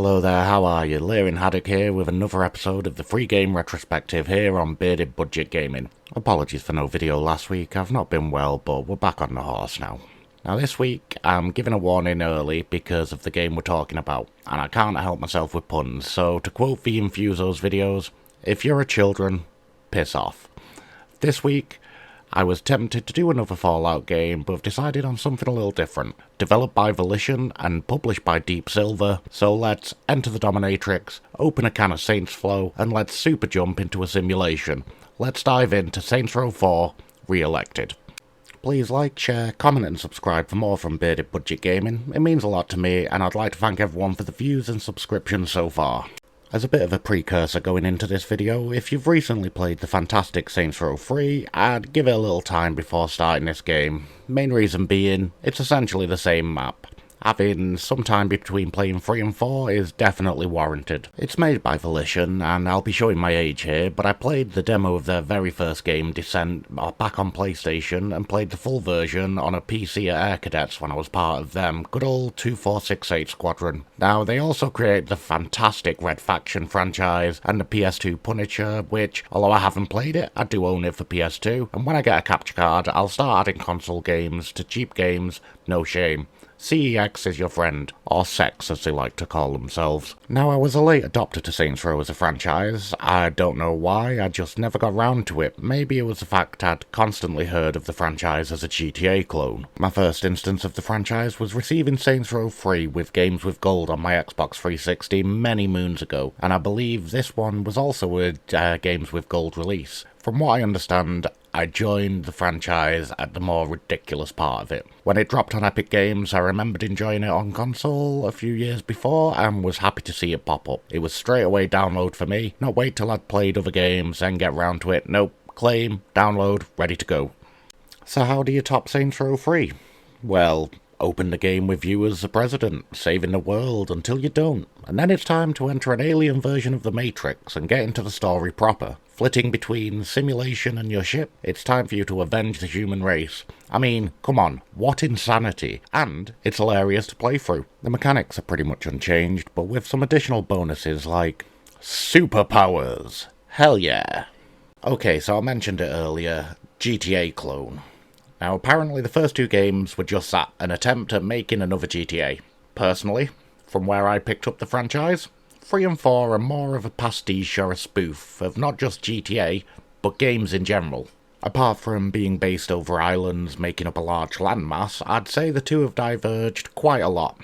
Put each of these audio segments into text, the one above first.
Hello there, how are you? Learin Haddock here with another episode of the free game retrospective here on Bearded Budget Gaming. Apologies for no video last week, I've not been well, but we're back on the horse now. Now this week, I'm giving a warning early because of the game we're talking about, and I can't help myself with puns, so to quote the Infuso's videos, if you're a children, piss off. This week, I was tempted to do another Fallout game, but have decided on something a little different. Developed by Volition and published by Deep Silver, so let's enter the dominatrix, open a can of Saints Flow, and let's super jump into a simulation. Let's dive into Saints Row IV Reelected. Please like, share, comment and subscribe for more from Bearded Budget Gaming. It means a lot to me, and I'd like to thank everyone for the views and subscriptions so far. As a bit of a precursor going into this video, if you've recently played the fantastic Saints Row IV, I'd give it a little time before starting this game. Main reason being, it's essentially the same map. Having some time between playing 3 and 4 is definitely warranted. It's made by Volition, and I'll be showing my age here, but I played the demo of their very first game, Descent, back on PlayStation, and played the full version on a PC at Air Cadets when I was part of them good old 2468 Squadron. Now, they also created the fantastic Red Faction franchise and the PS2 Punisher, which, although I haven't played it, I do own it for PS2, and when I get a capture card, I'll start adding console games to cheap games, no shame. CEX is your friend, or sex as they like to call themselves. Now, I was a late adopter to Saints Row as a franchise. I don't know why, I just never got round to it. Maybe it was the fact I'd constantly heard of the franchise as a GTA clone. My first instance of the franchise was receiving Saints Row 3 with Games with Gold on my Xbox 360 many moons ago, and I believe this one was also a Games with Gold release. From what I understand, I joined the franchise at the more ridiculous part of it. When it dropped on Epic Games, I remembered enjoying it on console a few years before and was happy to see it pop up. It was straight away download for me, not wait till I'd played other games, then get round to it. Nope, claim, download, ready to go. So how do you top Saints Row 3? Well, open the game with you as the president, saving the world until you don't. And then it's time to enter an alien version of the Matrix and get into the story proper. Flitting between simulation and your ship, it's time for you to avenge the human race. I mean, come on, what insanity. And it's hilarious to play through. The mechanics are pretty much unchanged, but with some additional bonuses like superpowers. Hell yeah. Okay, so I mentioned it earlier, GTA clone. Now, apparently the first two games were just that, an attempt at making another GTA. Personally, from where I picked up the franchise, 3 and 4 are more of a pastiche or a spoof of not just GTA, but games in general. Apart from being based over islands making up a large landmass, I'd say the two have diverged quite a lot.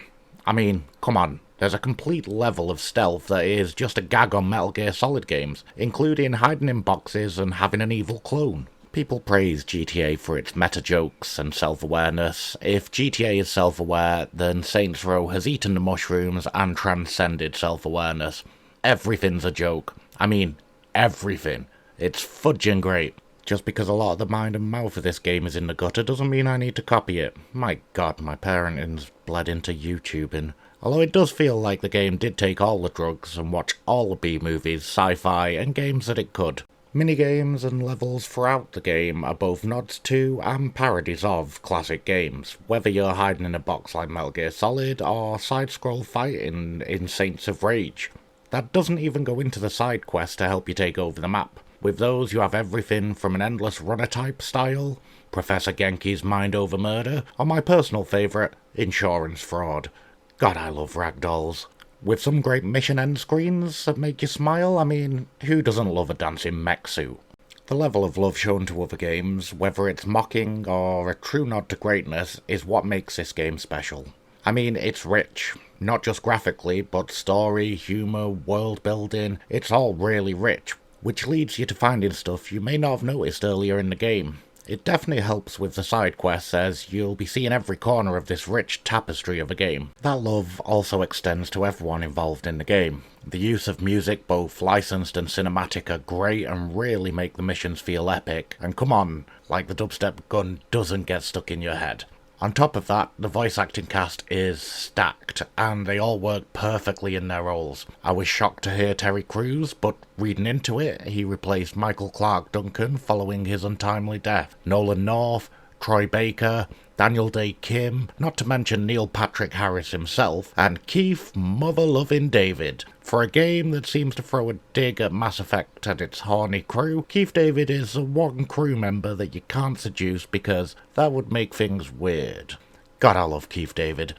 I mean, come on, there's a complete level of stealth that is just a gag on Metal Gear Solid games, including hiding in boxes and having an evil clone. People praise GTA for its meta-jokes and self-awareness. If GTA is self-aware, then Saints Row has eaten the mushrooms and transcended self-awareness. Everything's a joke. I mean, everything. It's fudging great. Just because a lot of the mind and mouth of this game is in the gutter doesn't mean I need to copy it. My god, my parenting's bled into YouTubing. Although it does feel like the game did take all the drugs and watch all the B-movies, sci-fi, and games that it could. Minigames and levels throughout the game are both nods to and parodies of classic games, whether you're hiding in a box like Metal Gear Solid or side-scroll fighting in Saints of Rage. That doesn't even go into the side quests to help you take over the map. With those you have everything from an endless runner-type style, Professor Genki's Mind Over Murder, or my personal favourite, Insurance Fraud. God, I love ragdolls. With some great mission end screens that make you smile, I mean, who doesn't love a dancing mech suit? The level of love shown to other games, whether it's mocking or a true nod to greatness, is what makes this game special. I mean, it's rich. Not just graphically, but story, humour, world building, it's all really rich, which leads you to finding stuff you may not have noticed earlier in the game. It definitely helps with the side quests, as you'll be seeing every corner of this rich tapestry of a game. That love also extends to everyone involved in the game. The use of music, both licensed and cinematic, are great and really make the missions feel epic. And come on, like the dubstep gun doesn't get stuck in your head. On top of that, the voice acting cast is stacked, and they all work perfectly in their roles. I was shocked to hear Terry Crews, but reading into it, he replaced Michael Clark Duncan following his untimely death. Nolan North, Troy Baker, Daniel Day Kim, not to mention Neil Patrick Harris himself, and Keith mother-loving David. For a game that seems to throw a dig at Mass Effect and its horny crew, Keith David is the one crew member that you can't seduce because that would make things weird. God, I love Keith David.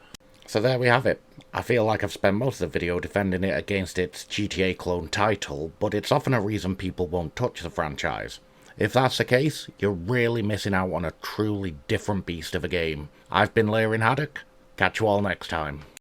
So there we have it. I feel like I've spent most of the video defending it against its GTA clone title, but it's often a reason people won't touch the franchise. If that's the case, you're really missing out on a truly different beast of a game. I've been Layering Haddock. Catch you all next time.